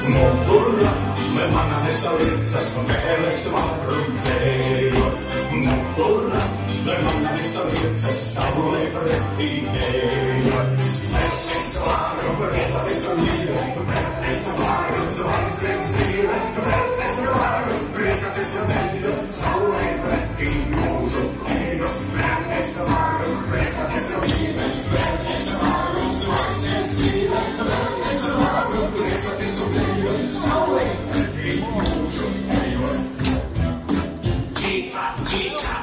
Mugurā me manas liecas vēles varu dejot. Mugurā me manas liecas saulē pretī ejot. Es varu priecāties un mīlēt, es varu zvaigznes zīmēt, es varu priecāties un mīlēt, saulē pretī mūžu ejot. Es varu priecāties un mīlēt, es varu zvaigznes zīmēt, es varu priecāties un mīlēt, saulē pretī mūžu ejot. Ģīgā, ģīgā,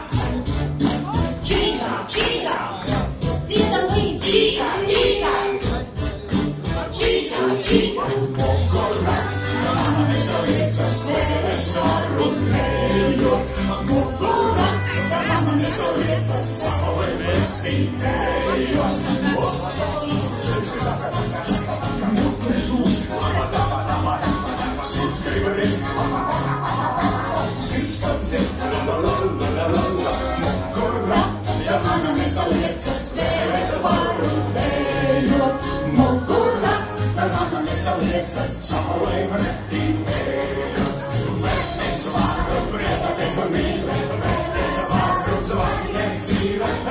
ģīgā, ģīgā, dziedam līdz ģīgā, ģīgā. Ģīgā, ģīgā, mugurā, manas liecas vēles varu dejot. Mugurā, manas liecas saulē pretī ejot. Saulē pretī ejot. Es varu priecāties un mīlēt, es varu zvaigznes zīmēt,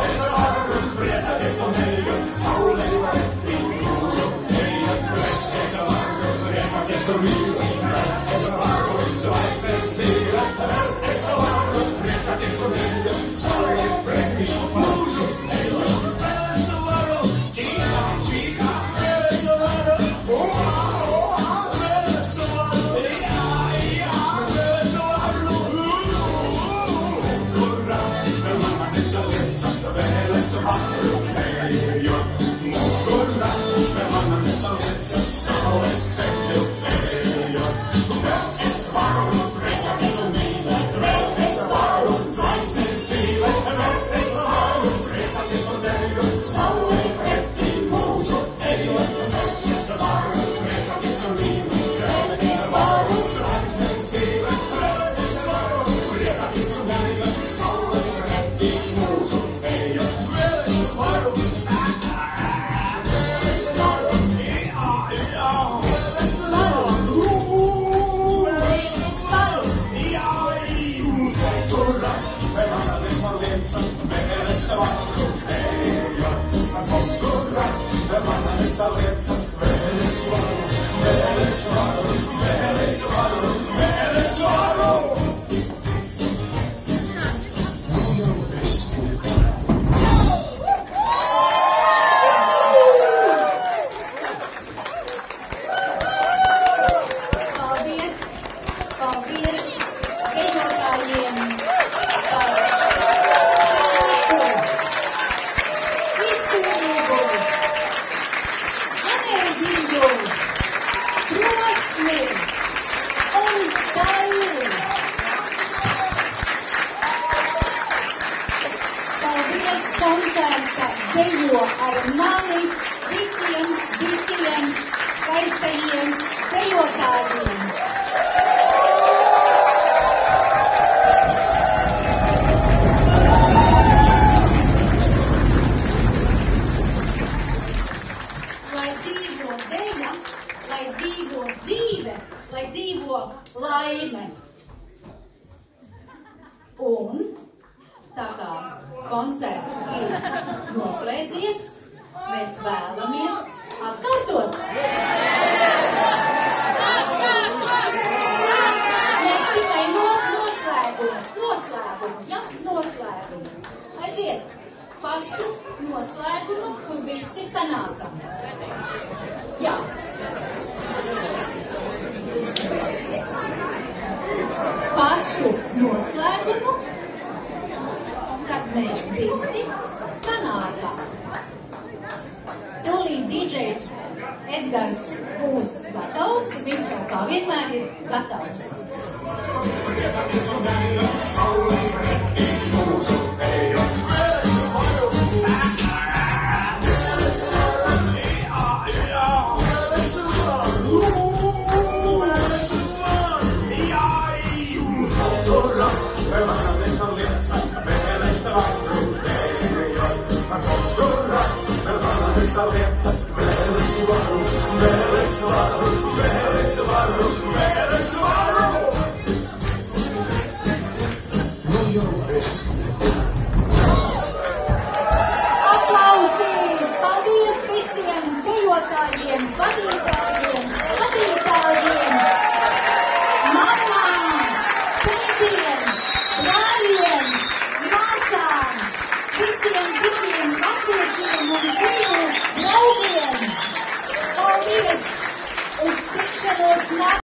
es varu priecāties un mīlēt, saulē pretī mūžu ejot. Es varu priecāties un mīlēt, es varu zvaigznes zīmēt, es varu priecāties un mīlēt, saulē pretī mūžu ejot. Vēles varu dejot. Mugurā, manas liecas saules ceļu ejot. Es varu priecāties un mīlēt, es varu zvaigznes zīmēt, es varu priecāties un dejot, saulē pretī mūžu ejot. Es varu priecāties un mīlēt, es varu zvaigznes zīmēt, es varu priecāties un dejot, saulē pretī mūžu ejot. Liecas vēles varu, vēles varu, vēles varu, vēles varu. Paldies, paldies dejotājiem par izturību, enerģiju, drosmi un taļu. Paldies, koncerta dejo ar mani visiem skaistajiem dejotājiem. Lai dzīvo deja, lai dzīvo dzīve, lai dzīvo laime. Un tā kā koncerts ir noslēdzies, mēs vēlamies atkārtot. Mēs tikai noslēgumu. Aiziet pašu noslēgumu, kur visi sanākam. Jā. Pašu noslēgumu, kad mēs visi sanākam. Tūlīt DJs Edgars būs gatavs, viņš jau kā vienmēr ir gatavs. Liecas, vēles varu, varu, vēles varu.